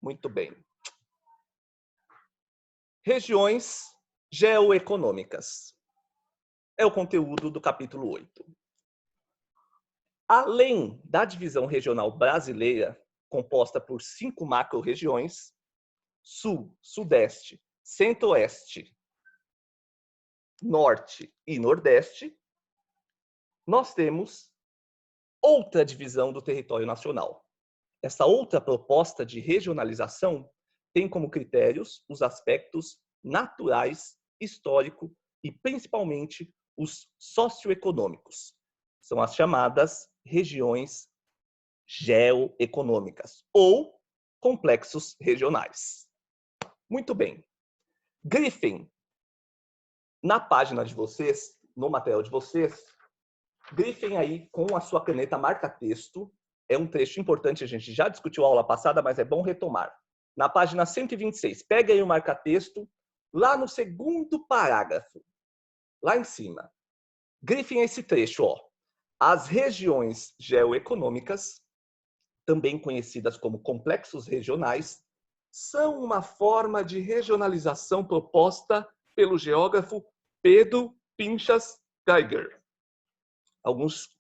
Muito bem. Regiões geoeconômicas. É o conteúdo do capítulo 8. Além da divisão regional brasileira, composta por 5 macro-regiões, Sul, Sudeste, Centro-Oeste, Norte e Nordeste, nós temos outra divisão do território nacional. Essa outra proposta de regionalização tem como critérios os aspectos naturais, histórico e principalmente os socioeconômicos. São as chamadas regiões geoeconômicas ou complexos regionais. Muito bem. Grifem na página de vocês, no material de vocês, grifem aí com a sua caneta marca-texto. É um trecho importante, a gente já discutiu a aula passada, mas é bom retomar. Na página 126, pega aí o marca-texto, lá no segundo parágrafo, lá em cima. Grifem esse trecho, ó. As regiões geoeconômicas, também conhecidas como complexos regionais, são uma forma de regionalização proposta pelo geógrafo Pedro Pinchas Geiger. Alguns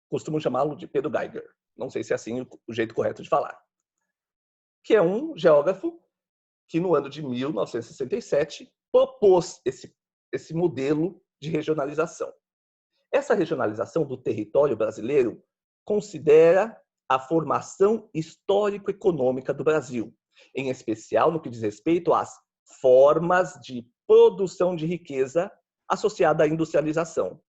costumam chamá-lo de Pedro Geiger. Não sei se é assim o jeito correto de falar. Que é um geógrafo que, no ano de 1967, propôs esse modelo de regionalização. Essa regionalização do território brasileiro considera a formação histórico-econômica do Brasil, em especial no que diz respeito às formas de produção de riqueza associada à industrialização.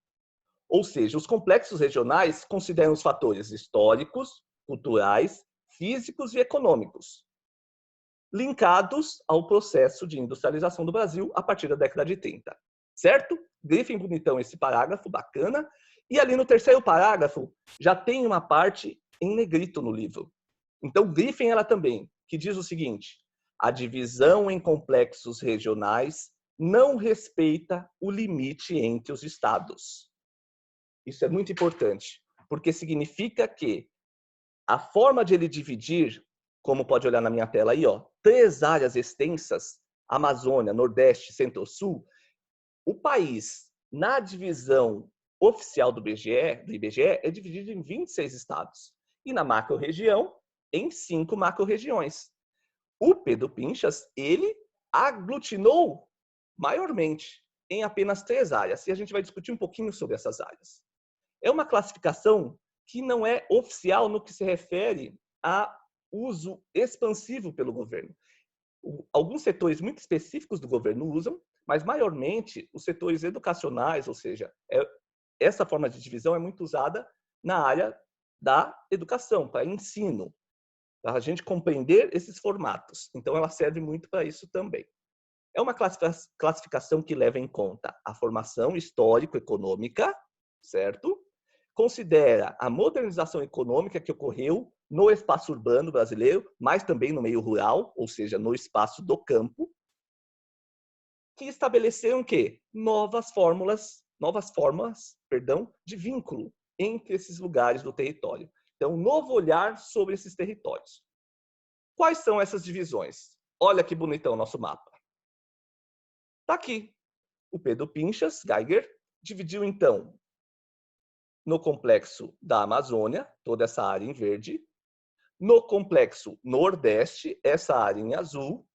Ou seja, os complexos regionais consideram os fatores históricos, culturais, físicos e econômicos, linkados ao processo de industrialização do Brasil a partir da década de 30. Certo? Grifem bonitão esse parágrafo, bacana. E ali no terceiro parágrafo, já tem uma parte em negrito no livro. Então, grifem ela também, que diz o seguinte: a divisão em complexos regionais não respeita o limite entre os estados. Isso é muito importante, porque significa que a forma de ele dividir, como pode olhar na minha tela aí, ó, 3 áreas extensas, Amazônia, Nordeste, Centro-Sul, o país, na divisão oficial do IBGE, é dividido em 26 estados. E na macro-região, em 5 macro-regiões. O Pedro Pinchas, ele aglutinou maiormente em apenas 3 áreas. E a gente vai discutir um pouquinho sobre essas áreas. É uma classificação que não é oficial no que se refere a uso expansivo pelo governo. Alguns setores muito específicos do governo usam, mas maiormente os setores educacionais, ou seja, essa forma de divisão é muito usada na área da educação, para ensino, para a gente compreender esses formatos. Então, ela serve muito para isso também. É uma classificação que leva em conta a formação histórico-econômica, certo? Considera a modernização econômica que ocorreu no espaço urbano brasileiro, mas também no meio rural, ou seja, no espaço do campo, que estabeleceram o quê? Novas formas, de vínculo entre esses lugares do território. Então, um novo olhar sobre esses territórios. Quais são essas divisões? Olha que bonitão o nosso mapa. Está aqui. O Pedro Pinchas Geiger dividiu, então, no complexo da Amazônia, toda essa área em verde, no complexo Nordeste, essa área em azul,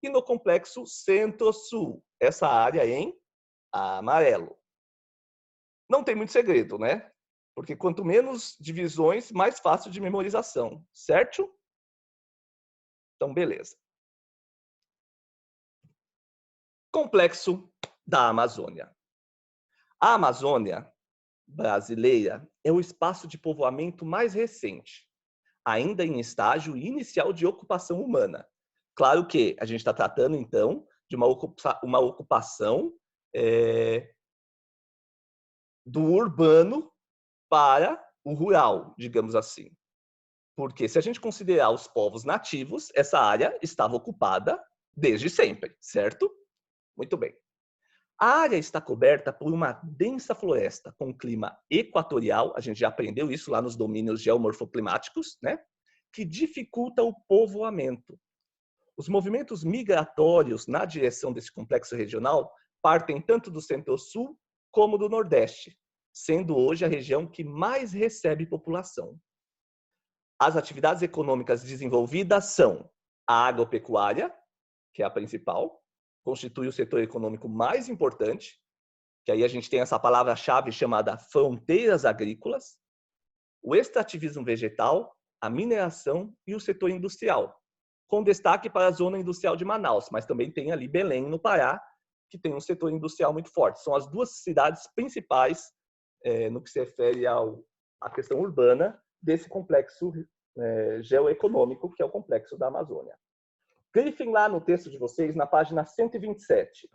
e no complexo Centro-Sul, essa área em amarelo. Não tem muito segredo, né? Porque quanto menos divisões, mais fácil de memorização, certo? Então, beleza. Complexo da Amazônia. A Amazônia brasileira é o espaço de povoamento mais recente, ainda em estágio inicial de ocupação humana. Claro que a gente está tratando, então, de uma ocupação do urbano para o rural, digamos assim. Porque se a gente considerar os povos nativos, essa área estava ocupada desde sempre, certo? Muito bem. A área está coberta por uma densa floresta com clima equatorial, a gente já aprendeu isso lá nos domínios geomorfoclimáticos, né? Que dificulta o povoamento, Os movimentos migratórios na direção desse complexo regional partem tanto do Centro-Sul como do Nordeste, sendo hoje a região que mais recebe população. As atividades econômicas desenvolvidas são a agropecuária, que é a principal, constitui o setor econômico mais importante, que aí a gente tem essa palavra-chave chamada fronteiras agrícolas, o extrativismo vegetal, a mineração e o setor industrial, com destaque para a zona industrial de Manaus, mas também tem ali Belém, no Pará, que tem um setor industrial muito forte. São as duas cidades principais no que se refere à questão urbana desse complexo geoeconômico, que é o complexo da Amazônia. Grifem lá no texto de vocês, na página 127,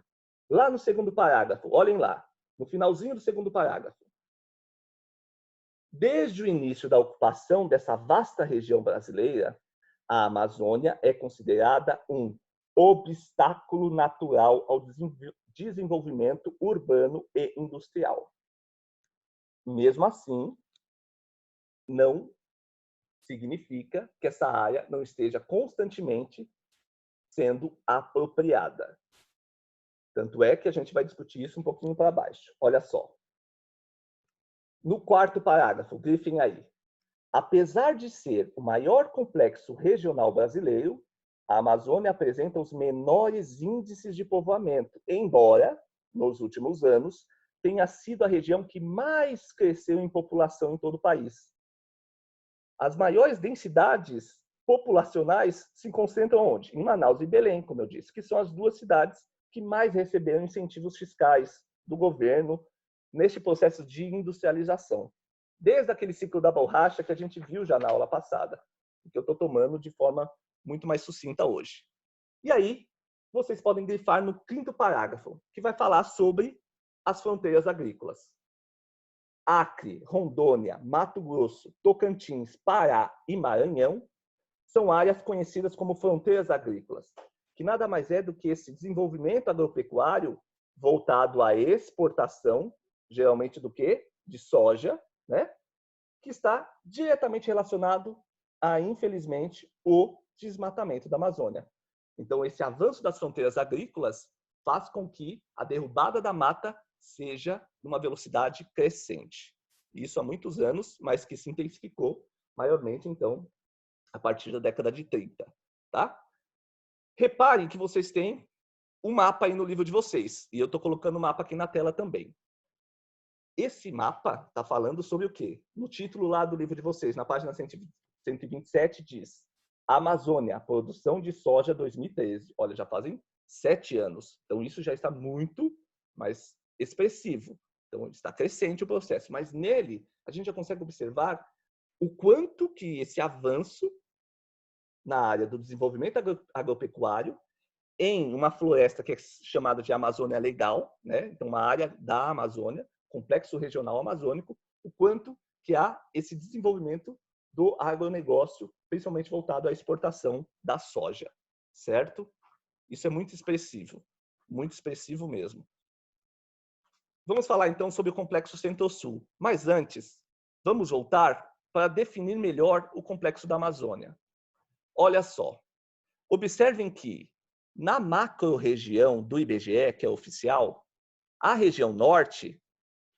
lá no segundo parágrafo, olhem lá, no finalzinho do segundo parágrafo. Desde o início da ocupação dessa vasta região brasileira, a Amazônia é considerada um obstáculo natural ao desenvolvimento urbano e industrial. Mesmo assim, não significa que essa área não esteja constantemente sendo apropriada. Tanto é que a gente vai discutir isso um pouquinho para baixo. Olha só. No quarto parágrafo, grifem aí. Apesar de ser o maior complexo regional brasileiro, a Amazônia apresenta os menores índices de povoamento, embora, nos últimos anos, tenha sido a região que mais cresceu em população em todo o país. As maiores densidades populacionais se concentram onde? Em Manaus e Belém, como eu disse, que são as duas cidades que mais receberam incentivos fiscais do governo neste processo de industrialização. Desde aquele ciclo da borracha que a gente viu já na aula passada, que eu estou tomando de forma muito mais sucinta hoje. E aí, vocês podem grifar no quinto parágrafo, que vai falar sobre as fronteiras agrícolas. Acre, Rondônia, Mato Grosso, Tocantins, Pará e Maranhão são áreas conhecidas como fronteiras agrícolas, que nada mais é do que esse desenvolvimento agropecuário voltado à exportação, geralmente do quê? De soja, né? Que está diretamente relacionado a, infelizmente, o desmatamento da Amazônia. Então, esse avanço das fronteiras agrícolas faz com que a derrubada da mata seja numa velocidade crescente. Isso há muitos anos, mas que se intensificou maiormente, então, a partir da década de 30. Tá? Reparem que vocês têm um mapa aí no livro de vocês, e eu estou colocando o mapa aqui na tela também. Esse mapa está falando sobre o quê? No título lá do livro de vocês, na página 127, diz Amazônia, produção de soja 2013. Olha, já fazem 7 anos. Então, isso já está muito mais expressivo. Então, está crescente o processo. Mas nele, a gente já consegue observar o quanto que esse avanço na área do desenvolvimento agropecuário em uma floresta que é chamada de Amazônia Legal, né? Então, uma área da Amazônia, complexo regional amazônico, o quanto que há esse desenvolvimento do agronegócio, principalmente voltado à exportação da soja, certo? Isso é muito expressivo mesmo. Vamos falar então sobre o complexo Centro-Sul, mas antes, vamos voltar para definir melhor o complexo da Amazônia. Olha só, observem que na macro-região do IBGE, que é oficial, a região norte,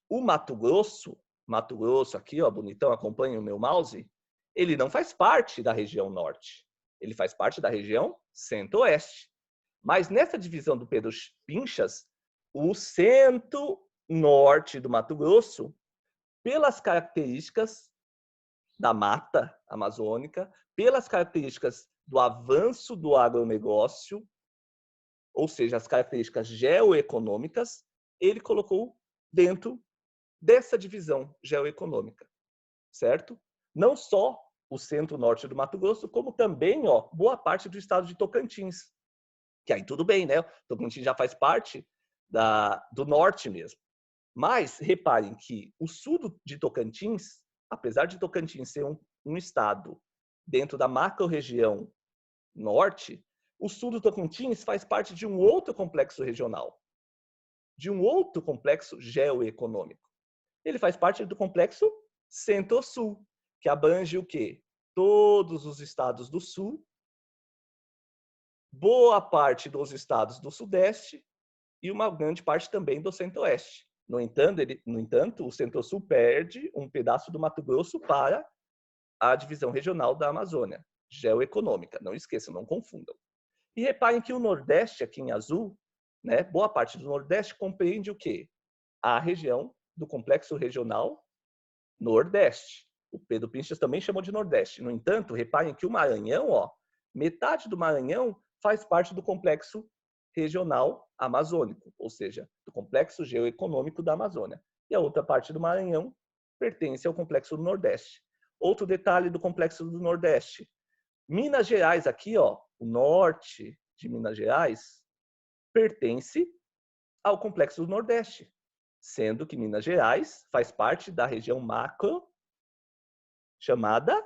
o Mato Grosso aqui, ó, bonitão, acompanha o meu mouse, ele não faz parte da região norte. Ele faz parte da região centro-oeste. Mas nessa divisão do Pedro Pinchas, o centro-norte do Mato Grosso, pelas características da mata amazônica, pelas características do avanço do agronegócio, ou seja, as características geoeconômicas, ele colocou dentro dessa divisão geoeconômica, certo? Não só o centro-norte do Mato Grosso, como também boa parte do estado de Tocantins. Que aí tudo bem, né? Tocantins já faz parte do norte mesmo. Mas reparem que o sul de Tocantins, apesar de Tocantins ser um estado dentro da macro-região norte, o sul do Tocantins faz parte de um outro complexo regional, de um outro complexo geoeconômico. Ele faz parte do complexo Centro-Sul, que abrange o quê? Todos os estados do sul, boa parte dos estados do Sudeste e uma grande parte também do Centro-Oeste. No entanto, o Centro-Sul perde um pedaço do Mato Grosso para a divisão regional da Amazônia, geoeconômica. Não esqueçam, não confundam. E reparem que o Nordeste, aqui em azul, né, boa parte do Nordeste compreende o quê? A região do Complexo Regional Nordeste. O Pedro Pinchas também chamou de Nordeste. No entanto, reparem que o Maranhão, ó, metade do Maranhão faz parte do Complexo Regional Amazônico, ou seja, do Complexo Geoeconômico da Amazônia. E a outra parte do Maranhão pertence ao Complexo do Nordeste. Outro detalhe do Complexo do Nordeste. Minas Gerais, aqui, ó, o norte de Minas Gerais, pertence ao Complexo do Nordeste, sendo que Minas Gerais faz parte da região macro chamada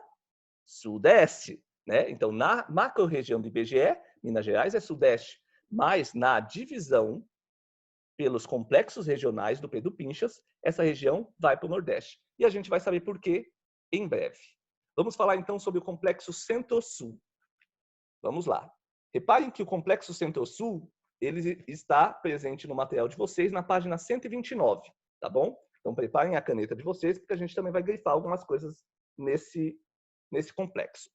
Sudeste, né? Então, na macro-região do IBGE, Minas Gerais é Sudeste, mas na divisão pelos complexos regionais do Pedro Pinchas, essa região vai para o Nordeste. E a gente vai saber por quê em breve. Vamos falar então sobre o Complexo Centro-Sul. Vamos lá. Reparem que o Complexo Centro-Sul ele está presente no material de vocês na página 129, tá bom? Então preparem a caneta de vocês, porque a gente também vai grifar algumas coisas nesse complexo.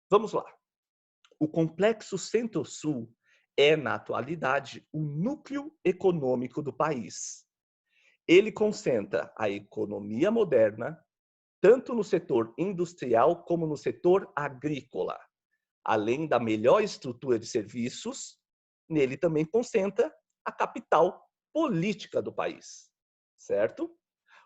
Vamos lá. O Complexo Centro-Sul é, na atualidade, o núcleo econômico do país. Ele concentra a economia moderna, tanto no setor industrial como no setor agrícola. Além da melhor estrutura de serviços, nele também concentra a capital política do país, certo?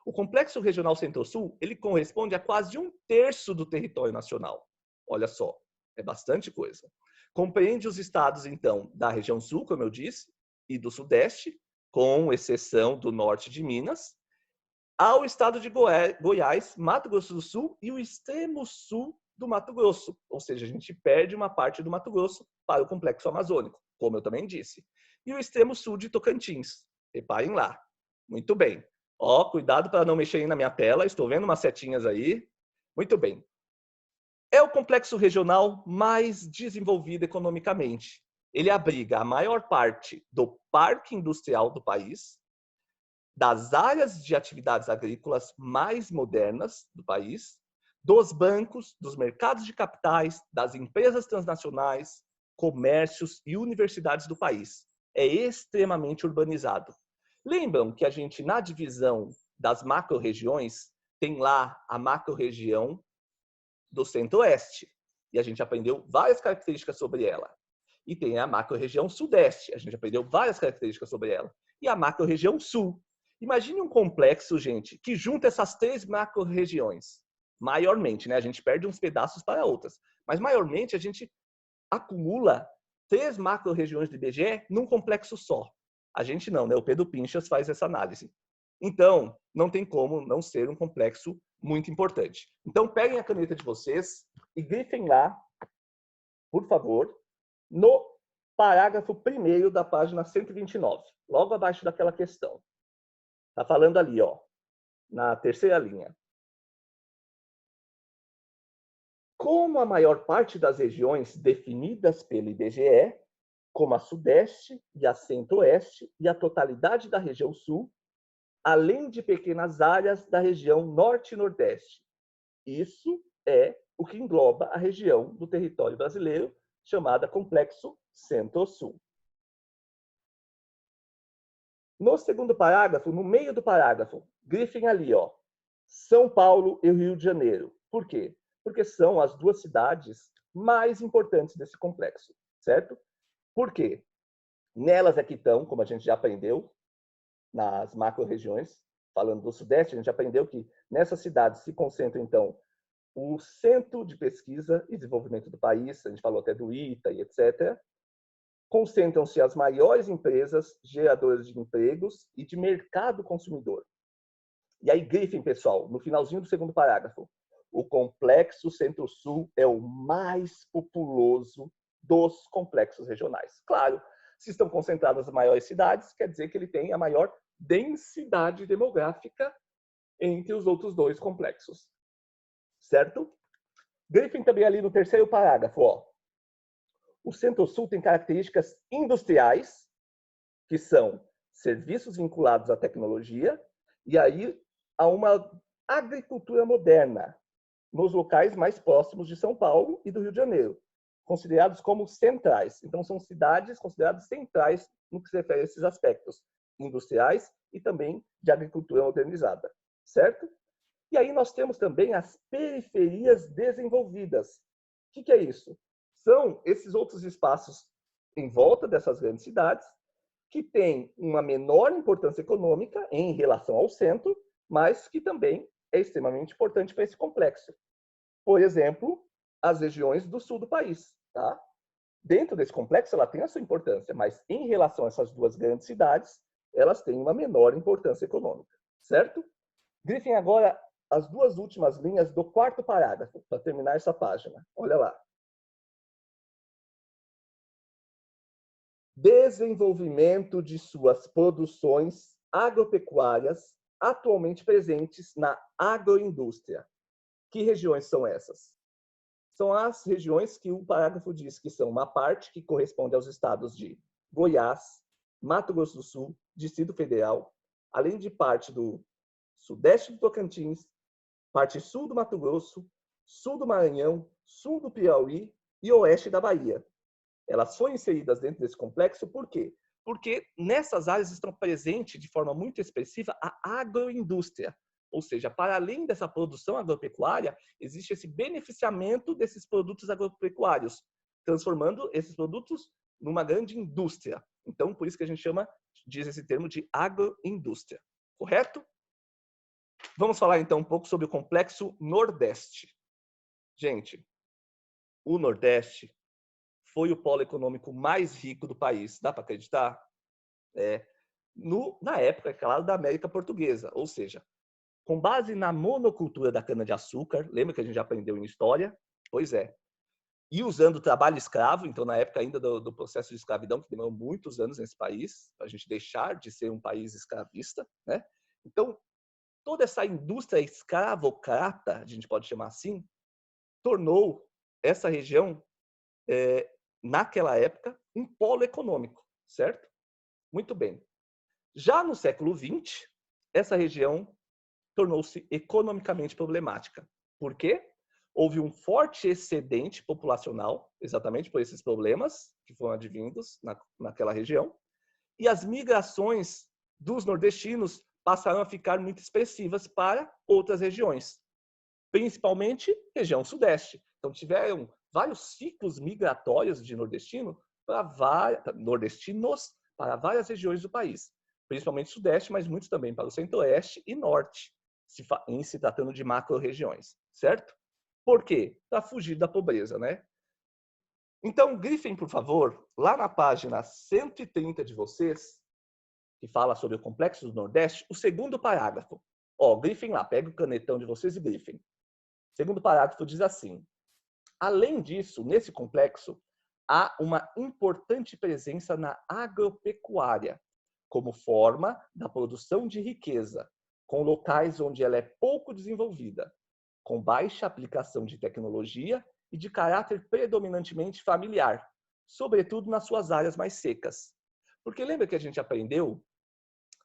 O Complexo Regional Centro-Sul, ele corresponde a quase 1/3 do território nacional. Olha só, é bastante coisa. Compreende os estados, então, da região sul, como eu disse, e do sudeste, com exceção do norte de Minas, ao estado de Goiás, Mato Grosso do Sul e o extremo sul do Mato Grosso. Ou seja, a gente perde uma parte do Mato Grosso para o Complexo Amazônico, como eu também disse. E o extremo sul de Tocantins. Reparem lá. Muito bem. Ó, cuidado para não mexer na minha tela. Estou vendo umas setinhas aí. Muito bem. É o complexo regional mais desenvolvido economicamente. Ele abriga a maior parte do parque industrial do país, das áreas de atividades agrícolas mais modernas do país, dos bancos, dos mercados de capitais, das empresas transnacionais, comércios e universidades do país. É extremamente urbanizado. Lembram que a gente, na divisão das macro-regiões, tem lá a macro-região do Centro-Oeste. E a gente aprendeu várias características sobre ela. E tem a macro-região Sudeste. A gente aprendeu várias características sobre ela. E a macro-região Sul. Imagine um complexo, gente, que junta essas 3 macro-regiões. Maiormente, né? A gente perde uns pedaços para outras. Mas, maiormente, a gente acumula 3 macro-regiões do IBGE num complexo só. A gente não, né? O Pedro Pinchas faz essa análise. Então, não tem como não ser um complexo muito importante. Então, peguem a caneta de vocês e grifem lá, por favor, no parágrafo 1º da página 129, logo abaixo daquela questão. Está falando ali, ó, na terceira linha. Como a maior parte das regiões definidas pelo IBGE, como a Sudeste e a Centro-Oeste e a totalidade da região Sul, além de pequenas áreas da região Norte e Nordeste. Isso é o que engloba a região do território brasileiro chamada Complexo Centro-Sul. No segundo parágrafo, no meio do parágrafo, grifem ali, ó, São Paulo e Rio de Janeiro. Por quê? Porque são as 2 cidades mais importantes desse complexo, certo? Por quê? Nelas é que estão, como a gente já aprendeu, nas macro-regiões, falando do Sudeste, a gente aprendeu que nessas cidades se concentra, então, o Centro de Pesquisa e Desenvolvimento do país, a gente falou até do ITA e etc., concentram-se as maiores empresas geradoras de empregos e de mercado consumidor. E aí, grifem, pessoal, no finalzinho do segundo parágrafo, o Complexo Centro-Sul é o mais populoso dos complexos regionais. Claro, se estão concentradas as maiores cidades, quer dizer que ele tem a maior densidade demográfica entre os outros 2 complexos. Certo? Grifem também ali no terceiro parágrafo, ó. O Centro-Sul tem características industriais, que são serviços vinculados à tecnologia, e aí a uma agricultura moderna, nos locais mais próximos de São Paulo e do Rio de Janeiro, considerados como centrais. Então, são cidades consideradas centrais no que se refere a esses aspectos industriais e também de agricultura modernizada, certo? E aí nós temos também as periferias desenvolvidas. O que é isso? São esses outros espaços em volta dessas grandes cidades que têm uma menor importância econômica em relação ao centro, mas que também é extremamente importante para esse complexo. Por exemplo, as regiões do sul do país. Tá? Dentro desse complexo, ela tem a sua importância, mas em relação a essas duas grandes cidades, elas têm uma menor importância econômica. Certo? Grifem agora as duas últimas linhas do quarto parágrafo, para terminar essa página. Olha lá. Desenvolvimento de suas produções agropecuárias atualmente presentes na agroindústria. Que regiões são essas? São as regiões que o parágrafo diz que são uma parte que corresponde aos estados de Goiás, Mato Grosso do Sul, Distrito Federal, além de parte do sudeste do Tocantins, parte sul do Mato Grosso, sul do Maranhão, sul do Piauí e oeste da Bahia. Elas foram inseridas dentro desse complexo por quê? Porque nessas áreas estão presentes de forma muito expressiva a agroindústria. Ou seja, para além dessa produção agropecuária, existe esse beneficiamento desses produtos agropecuários, transformando esses produtos numa grande indústria. Então, por isso que a gente diz esse termo de agroindústria. Correto? Vamos falar então um pouco sobre o complexo Nordeste. Gente, o Nordeste foi o polo econômico mais rico do país. Dá para acreditar? Na época, é claro, da América Portuguesa. Ou seja, com base na monocultura da cana-de-açúcar, lembra que a gente já aprendeu em história? Pois é. E usando o trabalho escravo, então na época ainda do processo de escravidão, que demorou muitos anos nesse país, para a gente deixar de ser um país escravista, né? Então, toda essa indústria escravocrata, a gente pode chamar assim, tornou essa região, naquela época, um polo econômico, certo? Muito bem. Já no século XX, essa região tornou-se economicamente problemática. Por quê? Houve um forte excedente populacional, exatamente por esses problemas que foram advindos naquela região, e as migrações dos nordestinos passaram a ficar muito expressivas para outras regiões, principalmente região sudeste. Então, tiveram vários ciclos migratórios de nordestinos para várias regiões do país, principalmente sudeste, mas muitos também para o centro-oeste e norte, em se tratando de macro-regiões, certo? Por quê? Para fugir da pobreza, né? Então, grifem, por favor, lá na página 130 de vocês, que fala sobre o Complexo do Nordeste, o segundo parágrafo. Grifem lá, pega o canetão de vocês e grifem. O segundo parágrafo diz assim: além disso, nesse complexo, há uma importante presença na agropecuária, como forma da produção de riqueza, com locais onde ela é pouco desenvolvida, com baixa aplicação de tecnologia e de caráter predominantemente familiar, sobretudo nas suas áreas mais secas. Porque lembra que a gente aprendeu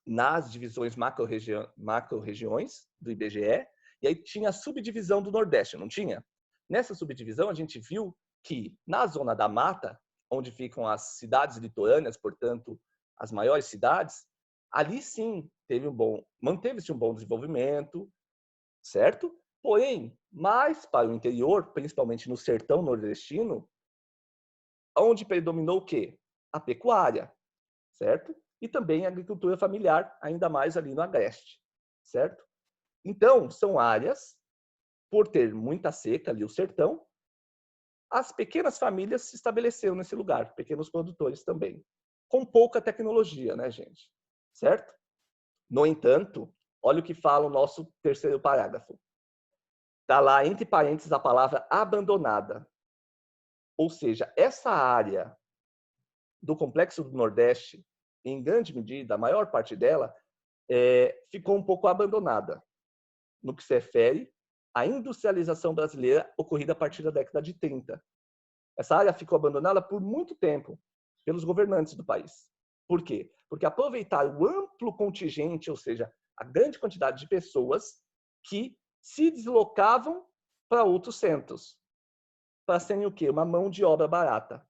nas divisões macro-regiões do IBGE, e aí tinha a subdivisão do Nordeste, não tinha? Nessa subdivisão, a gente viu que na zona da mata, onde ficam as cidades litorâneas, portanto, as maiores cidades, ali sim manteve-se um bom desenvolvimento, certo? Porém, mais para o interior, principalmente no sertão nordestino, onde predominou o quê? A pecuária, certo? E também a agricultura familiar, ainda mais ali no agreste, certo? Então, são áreas, por ter muita seca ali o sertão, as pequenas famílias se estabeleceram nesse lugar, pequenos produtores também, com pouca tecnologia, né, gente? Certo? No entanto, olha o que fala o nosso terceiro parágrafo. Está lá, entre parênteses, a palavra abandonada. Ou seja, essa área do Complexo do Nordeste, em grande medida, a maior parte dela, ficou um pouco abandonada no que se refere à industrialização brasileira ocorrida a partir da década de 30. Essa área ficou abandonada por muito tempo pelos governantes do país. Por quê? Porque aproveitaram o amplo contingente, ou seja, a grande quantidade de pessoas que se deslocavam para outros centros, para serem o quê? Uma mão de obra barata.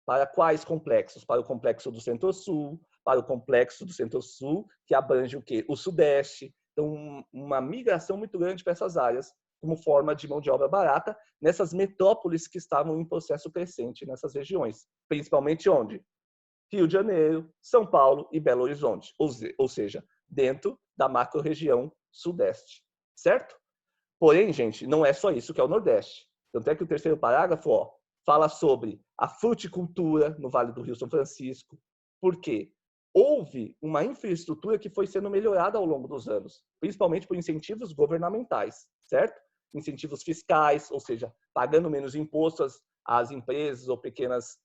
Para quais complexos? Para o complexo do Centro-Sul, para o complexo do Centro-Sul, que abrange o quê? O Sudeste. Então, uma migração muito grande para essas áreas, como forma de mão de obra barata, nessas metrópoles que estavam em processo crescente nessas regiões. Principalmente onde? Rio de Janeiro, São Paulo e Belo Horizonte. Ou seja, dentro da macro-região Sudeste. Certo? Porém, gente, não é só isso que é o Nordeste. Tanto é que o terceiro parágrafo fala sobre a fruticultura no Vale do Rio São Francisco. Por quê? Houve uma infraestrutura que foi sendo melhorada ao longo dos anos, principalmente por incentivos governamentais, certo? Incentivos fiscais, ou seja, pagando menos impostos às empresas ou pequenas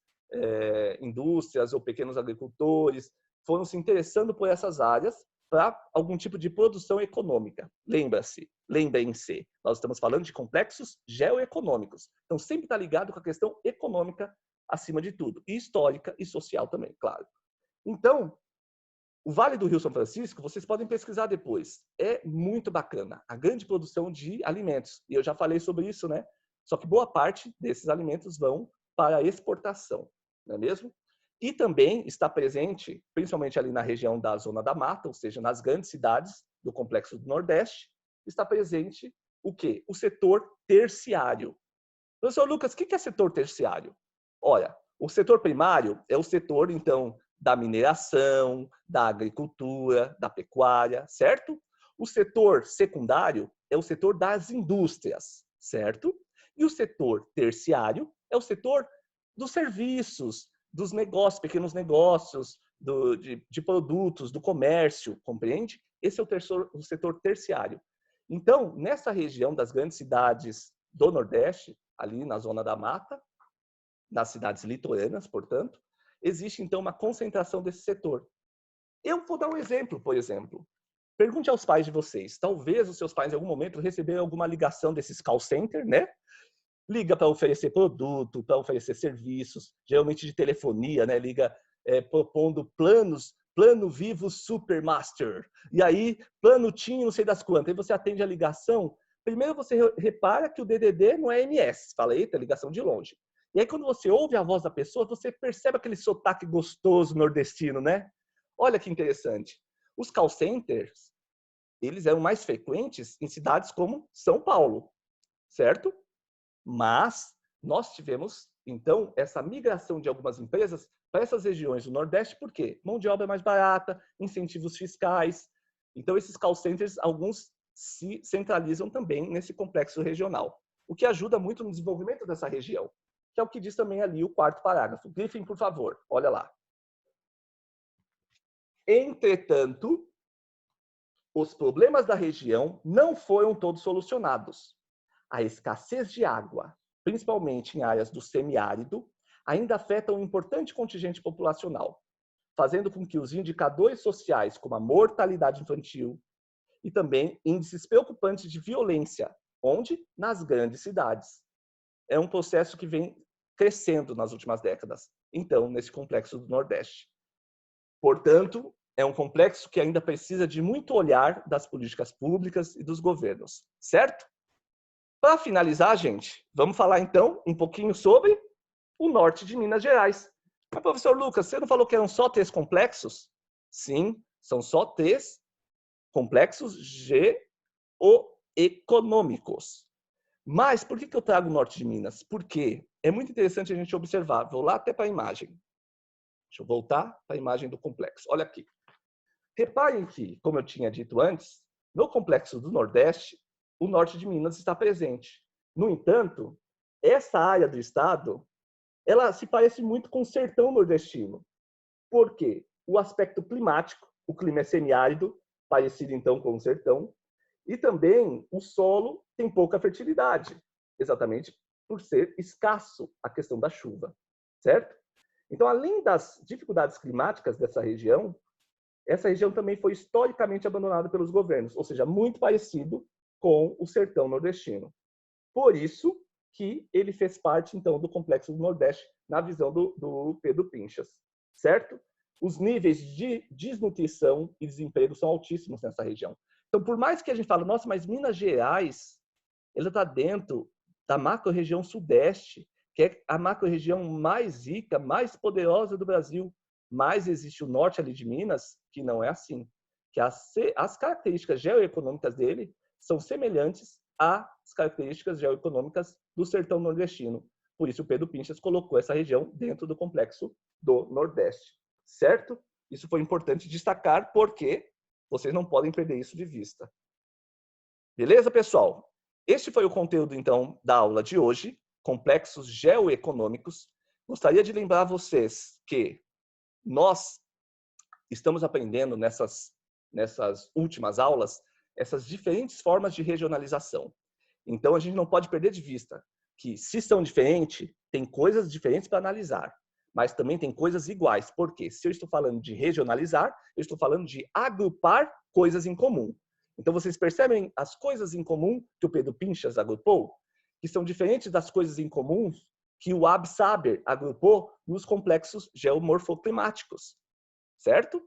indústrias ou pequenos agricultores, foram se interessando por essas áreas para algum tipo de produção econômica. Lembrem-se, nós estamos falando de complexos geoeconômicos. Então, sempre está ligado com a questão econômica acima de tudo, e histórica e social também, claro. Então, o Vale do Rio São Francisco, vocês podem pesquisar depois, é muito bacana, a grande produção de alimentos. E eu já falei sobre isso, né? Só que boa parte desses alimentos vão para a exportação, não é mesmo? E também está presente, principalmente ali na região da Zona da Mata, ou seja, nas grandes cidades do Complexo do Nordeste, está presente o quê? O setor terciário. Professor Lucas, o que é setor terciário? Olha, o setor primário é o setor, então, da mineração, da agricultura, da pecuária, certo? O setor secundário é o setor das indústrias, certo? E o setor terciário é o setor dos serviços, dos negócios, pequenos negócios, de produtos, do comércio, compreende? Esse é o setor terciário. Então, nessa região das grandes cidades do Nordeste, ali na Zona da Mata, nas cidades litorâneas, portanto, existe então uma concentração desse setor. Eu vou dar um exemplo, por exemplo. Pergunte aos pais de vocês. Talvez os seus pais, em algum momento, receberam alguma ligação desses call center, né? Liga para oferecer produto, para oferecer serviços, geralmente de telefonia, né? Liga propondo planos, plano vivo Supermaster. E aí, plano TIM, não sei das quantas. Aí você atende a ligação. Primeiro você repara que o DDD não é MS. Fala, eita, ligação de longe. E aí, quando você ouve a voz da pessoa, você percebe aquele sotaque gostoso nordestino, né? Olha que interessante. Os call centers, eles eram mais frequentes em cidades como São Paulo, certo? Mas nós tivemos, então, essa migração de algumas empresas para essas regiões do Nordeste, por quê? Mão de obra mais barata, incentivos fiscais. Então, esses call centers, alguns se centralizam também nesse complexo regional, o que ajuda muito no desenvolvimento dessa região, que é o que diz também ali o quarto parágrafo. Grifem, por favor, olha lá. Entretanto, os problemas da região não foram todos solucionados. A escassez de água, principalmente em áreas do semiárido, ainda afeta um importante contingente populacional, fazendo com que os indicadores sociais, como a mortalidade infantil e também índices preocupantes de violência, onde? Nas grandes cidades. É um processo que vem crescendo nas últimas décadas, então, nesse complexo do Nordeste. Portanto, é um complexo que ainda precisa de muito olhar das políticas públicas e dos governos, certo? Para finalizar, gente, vamos falar então um pouquinho sobre o norte de Minas Gerais. Mas, professor Lucas, você não falou que eram só 3 complexos? Sim, são só 3 complexos geoeconômicos. Mas por que eu trago o norte de Minas? Porque é muito interessante a gente observar. Vou lá até para a imagem. Deixa eu voltar para a imagem do complexo. Olha aqui. Reparem que, como eu tinha dito antes, no complexo do Nordeste, o norte de Minas está presente. No entanto, essa área do estado, ela se parece muito com o sertão nordestino. Por quê? O aspecto climático, o clima é semiárido, parecido então com o sertão, e também o solo tem pouca fertilidade, exatamente por ser escasso a questão da chuva, certo? Então, além das dificuldades climáticas dessa região, essa região também foi historicamente abandonada pelos governos, ou seja, muito parecido com o sertão nordestino. Por isso, que ele fez parte, então, do Complexo do Nordeste, na visão do Pedro Pinchas, certo? Os níveis de desnutrição e desemprego são altíssimos nessa região. Então, por mais que a gente fale, nossa, mas Minas Gerais, ela está dentro da macro-região Sudeste, que é a macro-região mais rica, mais poderosa do Brasil. Mas existe o norte ali de Minas, que não é assim. Que as características geoeconômicas dele são semelhantes às características geoeconômicas do sertão nordestino. Por isso, o Pedro Pinchas colocou essa região dentro do Complexo do Nordeste. Certo? Isso foi importante destacar, porque vocês não podem perder isso de vista. Beleza, pessoal? Este foi o conteúdo, então, da aula de hoje, Complexos Geoeconômicos. Gostaria de lembrar vocês que nós estamos aprendendo nessas últimas aulas essas diferentes formas de regionalização. Então, a gente não pode perder de vista que, se são diferentes, tem coisas diferentes para analisar, mas também tem coisas iguais. Por quê? Se eu estou falando de regionalizar, eu estou falando de agrupar coisas em comum. Então, vocês percebem as coisas em comum que o Pedro Pinchas agrupou? Que são diferentes das coisas em comum que o Ab Saber agrupou nos complexos geomorfoclimáticos. Certo?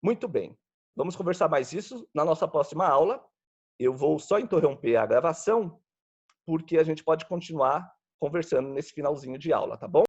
Muito bem. Vamos conversar mais isso na nossa próxima aula. Eu vou só interromper a gravação, porque a gente pode continuar conversando nesse finalzinho de aula, tá bom?